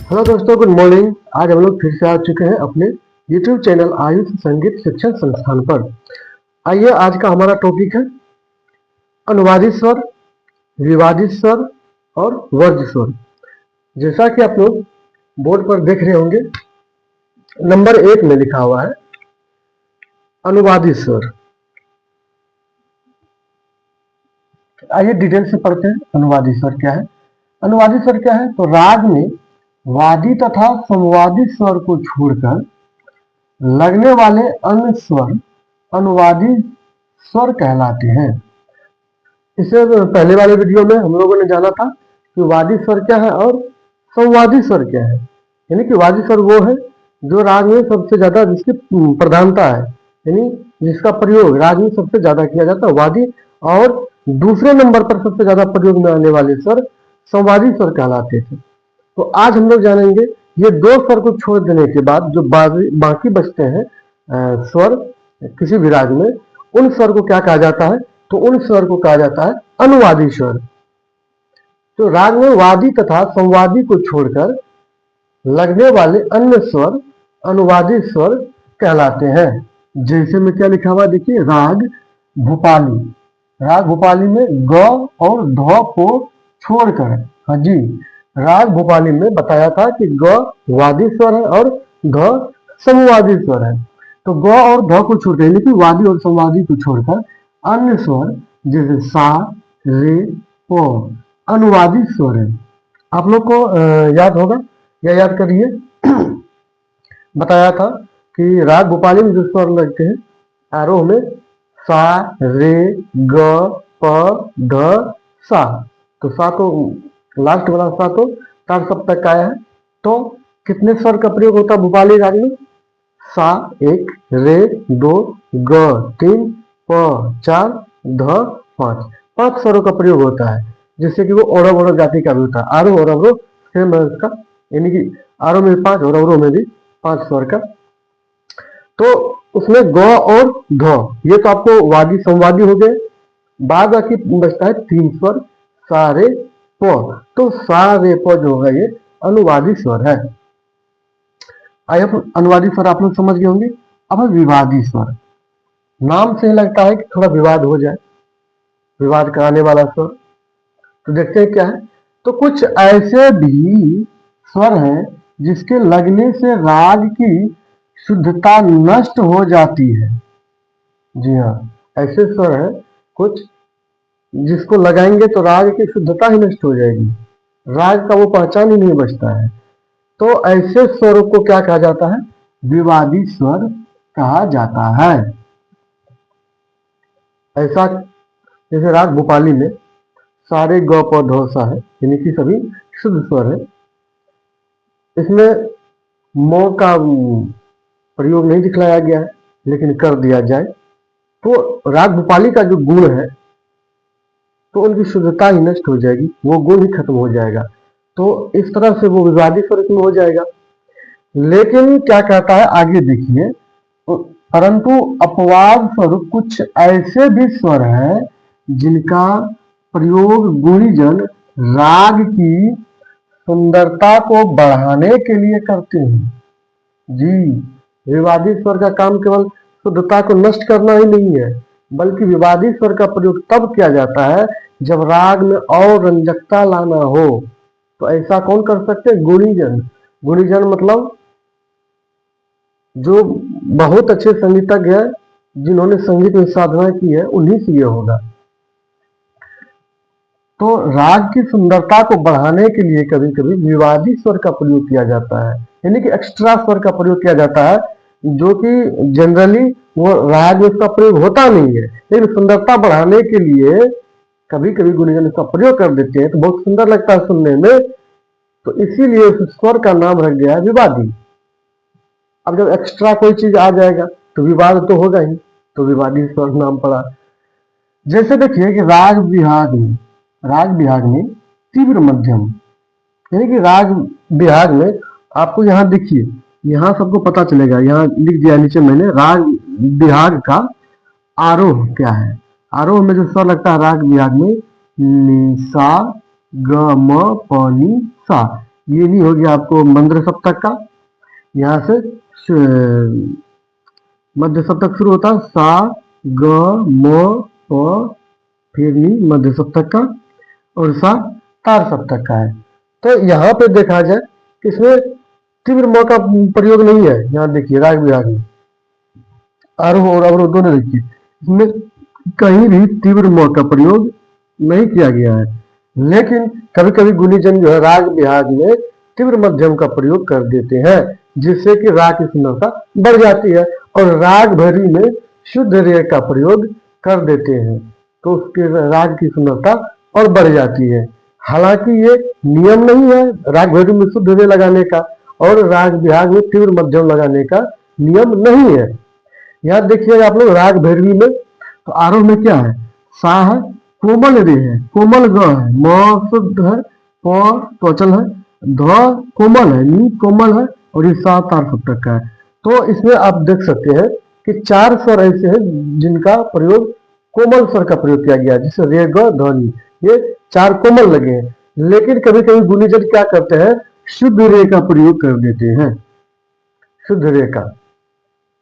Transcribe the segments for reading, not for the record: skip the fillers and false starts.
Hello दोस्तों, good morning. आज हम लोग फिर से आ चुके हैं अपने YouTube चैनल आयुष संगीत शिक्षण संस्थान पर। आइए, आज का हमारा टॉपिक है अनुवादित स्वर, विवादित स्वर और वर्ज्य स्वर। जैसा कि आप लोग बोर्ड पर देख रहे होंगे, नंबर 1 में लिखा हुआ है अनुवादित स्वर। आइए डिटेल से पढ़ते हैं अनुवादित स्वर क्या है। अनुवादित स्वर क्या है? तो राग में वादी तथा समवादी स्वर को छोड़कर लगने वाले अन्य स्वर अनुवादी स्वर कहलाते हैं। इससे पहले वाले वीडियो में हम लोगों ने जाना था कि वादी स्वर क्या है और संवादी स्वर क्या है। यानी कि वादी स्वर वो है जो राग में सबसे ज्यादा जिसकी प्रधानता है, यानी जिसका प्रयोग राग में सबसे ज्यादा किया जाता है, वादी। और दूसरे नंबर पर सबसे ज्यादा प्रयोग में आने वाले स्वर संवादी स्वर कहलाते थे। तो आज हम लोग जानेंगे ये दो स्वर को छोड़ देने के बाद जो बाकी बचते हैं स्वर किसी भी राग में, उन स्वर को क्या कहा जाता है? तो उन स्वर को कहा जाता है अनुवादी स्वर। तो राग में वादी तथा संवादी को छोड़कर लगने वाले अन्य स्वर अनुवादी स्वर कहलाते हैं। जैसे में क्या लिखा हुआ देखिए, राग भूपाली। राग भूपाली में ग और ध को छोड़कर, हाँ जी, राग भूपाली में बताया था कि ग वादी स्वर है और ध समवादी स्वर है। तो ग और ध को छोड़कर, यानी कि वादी और समवादी को छोड़कर अन्य स्वर जैसे सा, रे, प अनुवादी स्वर है। आप लोग को याद होगा या याद करिए बताया था कि राग भूपाली में जो स्वर लगते हैं आरोह में सा, रे, ग, प, ध, सा। तो सा तो लास्ट वाला सा तो तार सप्तक का है। तो कितने स्वर का प्रयोग होता है भूपाली राग में? सा 1, रे 2, ग 3, प 4, ध 5। 5 स्वरों का प्रयोग होता है। जिससे कि वो औरव औरव जाति का भी होता है। आरोह और अवरोह सेम है उसका, यानी कि आरोह में 5 और अवरोह में भी 5 स्वर का। तो उसमें ग और ध ये तो आपको वादी संवादी हो गए। बाद बाकी बचता है 3 स्वर सा, रे, प। तो सा, रे, प जो होगा ये अनुवादी स्वर है। आइए, अनुवादी स्वर आप लोग समझ गए होंगे। अब विवादी स्वर। नाम से लगता है कि थोड़ा विवाद हो जाए, विवाद कराने वाला स्वर। तो देखते हैं क्या है। तो कुछ ऐसे भी स्वर हैं जिसके लगने से राग की शुद्धता नष्ट हो जाती है। जी हाँ, ऐसे स्वर हैं कुछ जिसको लगाएंगे तो राग की शुद्धता ही नष्ट हो जाएगी, राग का वो पहचान ही नहीं बचता है। तो ऐसे स्वरों को क्या कहा जाता है? विवादी स्वर कहा जाता है। ऐसा जैसे राग भूपाली में सारे ग प ध सा है, यानी कि सभी शुद्ध स्वर है। इसमें म का प्रयोग नहीं दिखलाया गया है, लेकिन कर दिया जाए तो राग भूपाली का जो गुण है तो उनकी शुद्धता ही नष्ट हो जाएगी, वो गुण ही खत्म हो जाएगा। तो इस तरह से वो विवादी स्वर में हो जाएगा। लेकिन क्या कहता है आगे देखिए, परंतु अपवाद स्वरूप कुछ ऐसे भी स्वर हैं जिनका प्रयोग गुणीजन राग की सुंदरता को बढ़ाने के लिए करते हैं। जी, विवादी स्वर का काम केवल शुद्धता को नष्ट करना ही नहीं है, बल्कि विवादी स्वर का प्रयोग तब किया जाता है जब राग में और रंजकता लाना हो। तो ऐसा कौन कर सकते हैं? गुणीजन। गुणीजन मतलब जो बहुत अच्छे संगीतज्ञ हैं, जिन्होंने संगीत में साधना की है, उन्हीं से ये होगा। तो राग की सुंदरता को बढ़ाने के लिए कभी कभी विवादी स्वर का प्रयोग किया जाता है, यानी कि एक्स्ट्रा स्वर का प्रयोग किया जाता है, जो कि जनरली वो राग में उसका प्रयोग होता नहीं है, लेकिन सुंदरता बढ़ाने के लिए कभी कभी गुणीजन इसका प्रयोग कर देते हैं, तो बहुत सुंदर लगता है सुनने में। तो इसीलिए उस स्वर का नाम रख गया है विवादी। अब जब एक्स्ट्रा कोई चीज आ जाएगा तो विवाद तो होगा ही, तो विवादी स्वर नाम पड़ा। जैसे देखिए कि राग बिहाग में तीव्र मध्यम, यानी कि राग बिहाग में आपको यहाँ देखिए, यहाँ सबको पता चलेगा, यहाँ लिख दिया नीचे मैंने राग बिहाग का आरोह क्या है। आरोह में जो स्वर लगता है राग बिहाग में नि, सा, ग, म, प, नि, सा, ये नहीं हो गया आपको मंद्र सप्तक का। यहाँ से मध्य सप्तक शुरू होता है, सा ग म प फिर नी मध्य सप्तक का, और सा तार सप्तक का है। तो यहाँ पे देखा जाए कि इसमें तीव्र म का प्रयोग नहीं है। यहाँ देखिए राग विभाग में आरोह और अवरोह दोनों देखिए, इसमें कहीं भी तीव्र म का प्रयोग नहीं किया गया है। लेकिन कभी कभी गुणीजन जो है राग विभाग में तीव्र मध्यम का प्रयोग कर देते हैं, जिससे कि राग की सुंदरता बढ़ जाती है, और राग भैरवी में शुद्ध रे का प्रयोग कर देते हैं, तो उसके राग की सुंदरता और बढ़ जाती है। हालांकि ये नियम नहीं है राग भैरवी में शुद्ध रे लगाने का, और राग विभाग में तीव्र मध्यम लगाने का नियम नहीं है। यहाँ देखिएगा आप लोग राग भैरवी में, तो आरोह में क्या है, सा है, कोमल रे है, कोमल ग है, म शुद्ध है, प त्वचल है, ध कोमल है, नी कोमल है, और ये सा तार सप्तक का है। तो इसमें आप देख सकते हैं कि 4 स्वर ऐसे हैं जिनका प्रयोग कोमल स्वर का प्रयोग किया गया है, जैसे रे ग ध नी, ये 4 कोमल लगे हैं। लेकिन कभी कभी गुणीजन क्या करते हैं, शुद्ध रे का प्रयोग कर देते हैं, शुद्ध रे का।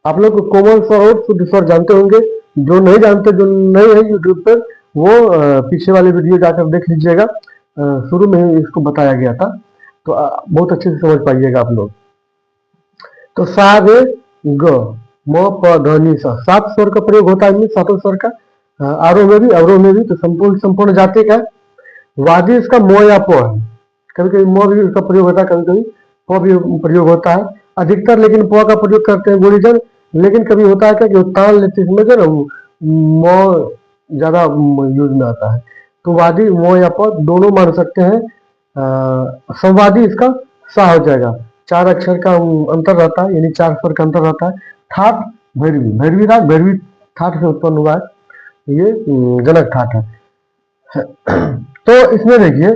आप लोग कोमल स्वर और शुद्ध स्वर जानते होंगे, जो नहीं जानते, जो नहीं है यूट्यूब पर, वो पीछे वाले वीडियो जाकर देख लीजिएगा, शुरू में ही इसको बताया गया था, तो बहुत अच्छे से समझ पाइएगा आप लोग। तो सा रे ग म प ध नि सा, 7 स्वर का प्रयोग होता है इनमें, 7 स्वर का, आरोह में भी अवरोह में भी। तो संपूर्ण जाति का वादी इसका म या प है, कभी कभी म भी उसका प्रयोग होता है, कभी कभी प भी प्रयोग होता है अधिकतर, लेकिन प का प्रयोग करते हैं गुणीजन। लेकिन कभी होता है क्या कि तान लेते समय जो ना म ज्यादा यूज में आता है, तो वादी म या प दोनों मान सकते हैं। संवादी इसका सा हो जाएगा, 4 अक्षर का अंतर रहता है, यानी 4 स्वर का अंतर रहता है। ठाट भैरवी, भैरवी राग भैरवी ठाट से उत्पन्न हुआ है, ये जनक ठाट है। तो इसमें देखिए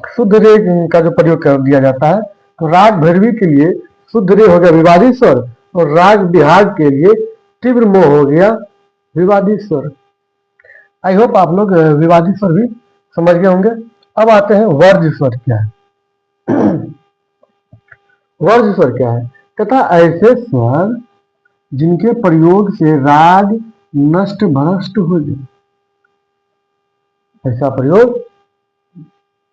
शुद्ध रे का जो प्रयोग कर दिया जाता है, तो राग भैरवी के लिए शुद्ध रे हो गया विवादी स्वर, और राग विभाग के लिए तीव्र मोह हो गया विवादी स्वर। आई होप आप लोग विवादी स्वर भी समझ गए होंगे। अब आते हैं वर्ज स्वर क्या है। वर्ज स्वर क्या है, तथा ऐसे स्वर जिनके प्रयोग से राग नष्ट भ्रष्ट हो जाए, ऐसा प्रयोग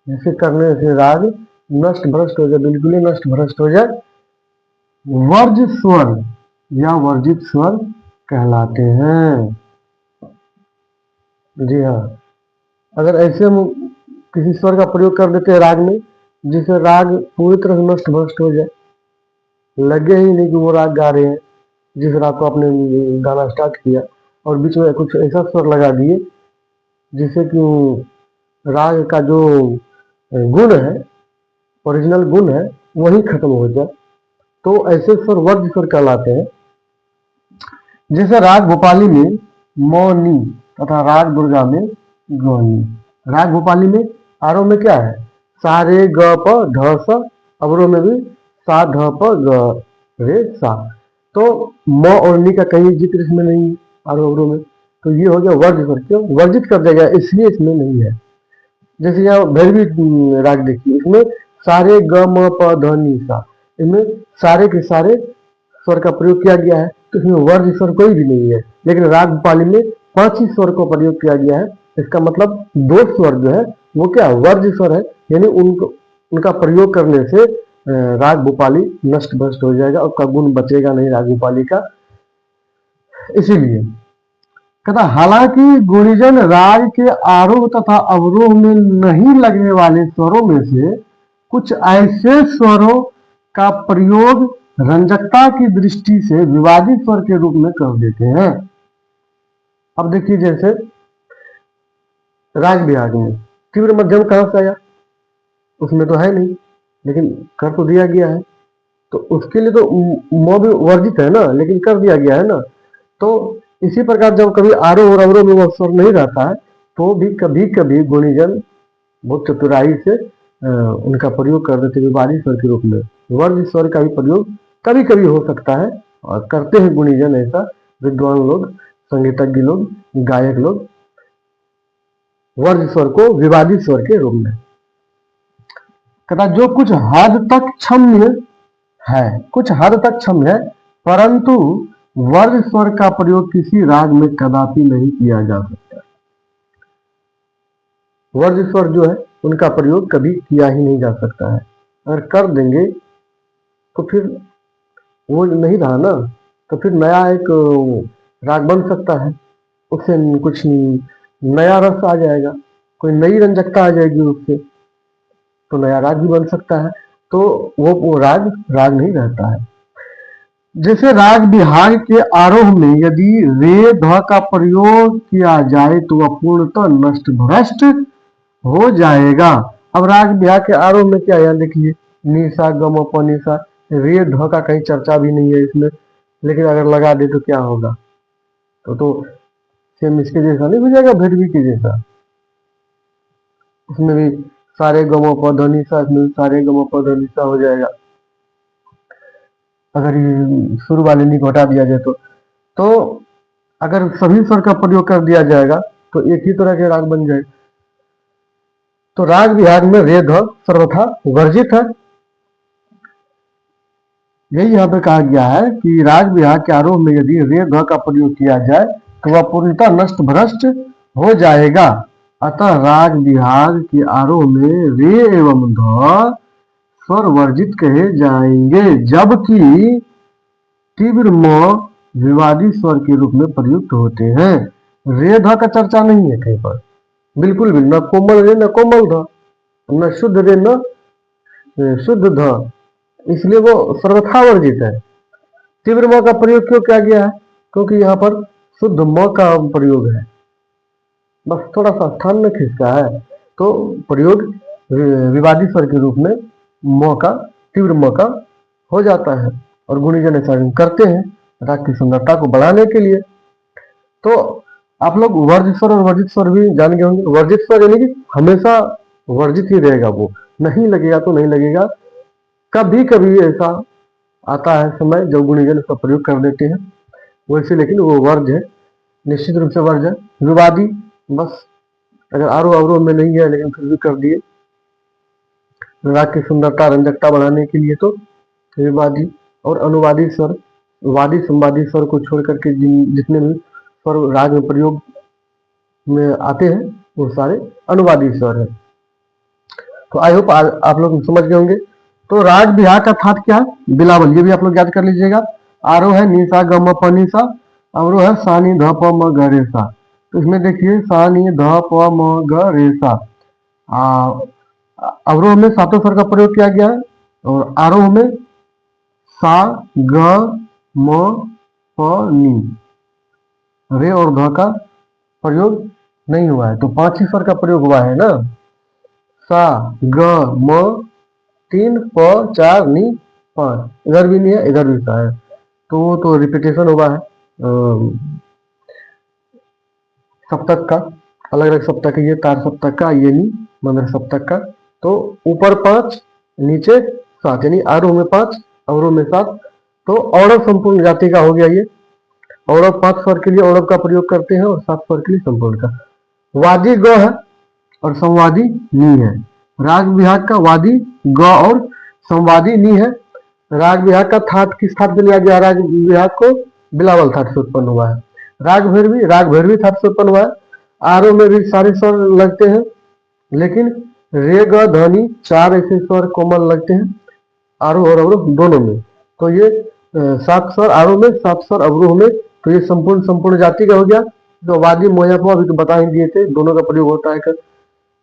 जैसे करने से राग नष्ट भ्रष्ट हो जाए, बिल्कुल ही नष्ट भ्रष्ट हो जाए, वर्ज स्वर या वर्जित स्वर कहलाते हैं। जी हाँ, अगर ऐसे किसी स्वर का प्रयोग कर देते हैं राग में, जिससे राग पूरी तरह से नष्ट भ्रष्ट हो जाए, लगे ही नहीं कि वो राग गा रहे हैं, जिस राग को आपने गाना स्टार्ट किया और बीच में कुछ ऐसा स्वर लगा दिए जिससे कि राग का जो गुण है, ओरिजिनल गुण है, वही खत्म हो जाए, तो ऐसे स्वर वर्ज स्वर कहलाते हैं। जैसे राग भोपाली में मौनी तथा राग दुर्गा में गौनी। राग भोपाली में आरोह में क्या है, सा रे ग प ध स, अवरोह में भी सा ध प ग रे सा। तो म और नी का कहीं जिक्र इसमें नहीं है आरोह अवरोह में, तो ये हो गया वर्ज स्वर। क्यों वर्जित कर दिया गया, इसलिए इसमें नहीं है। जैसे यहाँ भैरवी राग देखिए, इसमें सारे ग म प ध नि सा, इनमें सारे के सारे स्वर का प्रयोग किया गया है, तो इसमें वर्ज स्वर कोई भी नहीं है। लेकिन राग भोपाली में 5 ही स्वर को प्रयोग किया गया है, इसका मतलब 2 स्वर जो है वो क्या वर्ज स्वर है, यानी उनका प्रयोग करने से राग भोपाली नष्ट भ्रष्ट हो जाएगा, उसका गुण बचेगा नहीं राग भोपाली का। इसीलिए कहता हालांकि गुणीजन राग के आरोह तथा अवरोह में नहीं लगने वाले स्वरों में से कुछ ऐसे स्वरों का प्रयोग रंजकता की दृष्टि से विवादी स्वर के रूप में कर देते हैं। अब देखिए जैसे राग विभाग में तीव्र मध्यम कहां से आया, उसमें तो है नहीं, लेकिन कर तो दिया गया है, तो उसके लिए तो म भी वर्जित है ना, लेकिन कर दिया गया है ना। तो इसी प्रकार जब कभी आरोह और अवरोह में वो स्वर नहीं रहता है, तो भी कभी कभी गुणीजन बहुत चतुराई से उनका प्रयोग कर देते विवादी स्वर के रूप में। वर्ज स्वर का भी प्रयोग कभी कभी हो सकता है, और करते हैं गुणीजन ऐसा, विद्वान लोग, संगीतज्ञ लोग, गायक लोग, वर्ज स्वर को विवादी स्वर के रूप में। कहता जो कुछ हद तक क्षम्य है, कुछ हद तक क्षम्य है, परंतु वर्ग स्वर का प्रयोग किसी राग में कदापि नहीं किया जा सकता। वर्ग स्वर जो है उनका प्रयोग कभी किया ही नहीं जा सकता है। अगर कर देंगे तो फिर वो नहीं रहा ना, तो फिर नया एक राग बन सकता है, उससे कुछ नया रस आ जाएगा, कोई नई रंजकता आ जाएगी उससे, तो नया राग भी बन सकता है। तो वो राग नहीं रहता है। जैसे राग बिहार के आरोह में यदि रे ध का प्रयोग किया जाए तो वह पूर्णतः नष्ट भ्रष्ट हो जाएगा। अब राग बिहार के आरोह में क्या है, देखिए निशा गम निशा, रे ध का कहीं चर्चा भी नहीं है इसमें, लेकिन अगर लगा दे तो क्या होगा, तो सेम इसके जैसा नहीं हो जाएगा, भैरवी के जैसा। उसमें भी सारे गमो पधनिशा, इसमें सारे गमो पधनिशा हो जाएगा अगर ये शुरू वाले नी को हटा दिया जाए तो अगर सभी स्वर का प्रयोग कर दिया जाएगा तो एक ही तरह के राग बन जाए। तो राग विभाग में रे ध सर्वथा वर्जित है। यही यहाँ पे कहा गया है कि राग विभाग के आरोह में यदि रे ध का प्रयोग किया जाए तो वह पूर्णतः नष्ट भ्रष्ट हो जाएगा। अतः राग विभाग के आरोह में रे एवं ध स्वर वर्जित कहे जाएंगे, जबकि तीव्र म विवादी स्वर के रूप में प्रयुक्त होते हैं। रे ध का चर्चा नहीं है कहीं पर, बिल्कुल भी, न कोमल रे न कोमल ध, न शुद्ध रे न शुद्ध ध, इसलिए वो सर्वथा वर्जित है। तीव्र म का प्रयोग क्यों किया गया है, क्योंकि यहाँ पर शुद्ध म का प्रयोग है, बस थोड़ा सा स्थान में खिसका है, तो प्रयोग विवादी स्वर के रूप में म का, तीव्र म का हो जाता है और गुणीजन ऐसा करते हैं राग की सुंदरता को बढ़ाने के लिए। तो आप लोग वर्जित स्वर और वर्जित स्वर भी जान गए होंगे। वर्जित स्वर यानी कि हमेशा वर्जित ही रहेगा, वो नहीं लगेगा तो नहीं लगेगा। कभी कभी ऐसा आता है समय जब गुणीजन इसका प्रयोग कर देते हैं वैसे, लेकिन वो वर्ज है, निश्चित रूप से वर्ज है। विवादी बस अगर आरोह अवरोह में नहीं है लेकिन फिर भी कर दिए राग की सुंदरता रंजकता बढ़ाने के लिए, तो विवादी और अनुवादी स्वर, वादी संवादी स्वर को छोड़ करके जितने भी स्वर राग में प्रयोग में आते हैं वो सारे अनुवादी स्वर है। तो आई होप आप लोग समझ गए होंगे। तो राग विभाग का थाट क्या है, बिलावल, ये भी आप लोग याद कर लीजिएगा। आरोह है निशा गम प निशा, अवरोह है सा नी ध प म ग रे सा। तो इसमें देखिए सा नी ध प म ग रे सा, अवरोह में सातों स्वर का प्रयोग किया गया है और आरोह में सा ग म प नी, रे और ध का प्रयोग नहीं हुआ है, तो 5 ही स्वर का प्रयोग हुआ है ना, सा ग म 3 प 4 नी 5, इधर भी नहीं है इधर भी सा है, तो रिपीटेशन हुआ है सप्तक का, अलग अलग सप्तक है, ये तार सप्तक का, ये नी मंद्र सप्तक का। तो ऊपर 5 नीचे 7, यानी आरोह में 5 अवरोह में 7, तो औरव संपूर्ण जाति का हो गया ये। औरव 5 स्वर के लिए औरव का प्रयोग करते हैं और 7 स्वर के लिए संपूर्ण का। वादी ग है और संवादी नी है। राग विभाग का वादी ग और संवादी नी है। राग विभाग का थाट किस थाट से लिया गया, राग विभाग को बिलावल थाट से उत्पन्न हुआ है। राग भैरवी थाट से उत्पन्न हुआ है। आरोह में भी सारे स्वर लगते हैं, लेकिन रे ग ध्वनि 4 ऐसे स्वर कोमल लगते हैं आरोह और अवरोह दोनों में। तो ये 7 स्वर आरोह में 7 स्वर अवरोह में, तो ये संपूर्ण जाति का हो गया। तो वादी मोयापो अभी तो बता ही दिए थे, दोनों का प्रयोग होता है,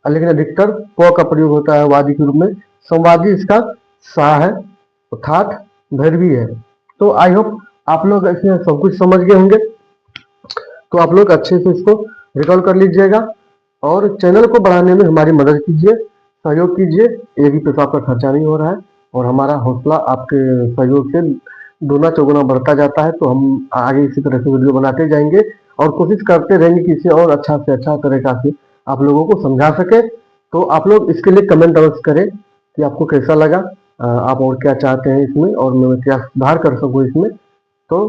लेकिन अधिकतर प का प्रयोग होता है वादी के रूप में। संवादी इसका सा है, थाट भैरवी है। तो आई होप आप लोग इसमें सब कुछ समझ गए होंगे। तो आप लोग अच्छे से इसको रिकॉल कर लीजिएगा और चैनल को बढ़ाने में हमारी मदद कीजिए, सहयोग कीजिए। एक ही पैसा आपका खर्चा नहीं हो रहा है और हमारा हौसला आपके सहयोग से दोना चौगुना बढ़ता जाता है। तो हम आगे इसी तरह से वीडियो बनाते जाएंगे और कोशिश करते रहेंगे कि इसे और अच्छा से अच्छा तरीका से आप लोगों को समझा सके। तो आप लोग इसके लिए कमेंट अवश्य करें कि आपको कैसा लगा, आप और क्या चाहते हैं इसमें और मैं क्या सुधार कर सकूँ इसमें। तो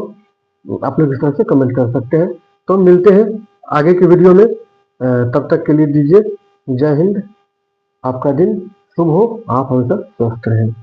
आप लोग इस तरह से कमेंट कर सकते हैं। तो मिलते हैं आगे की वीडियो में, तब तक के लिए दीजिए जय हिंद, आपका दिन शुभ हो, आप हमेशा स्वस्थ रहें।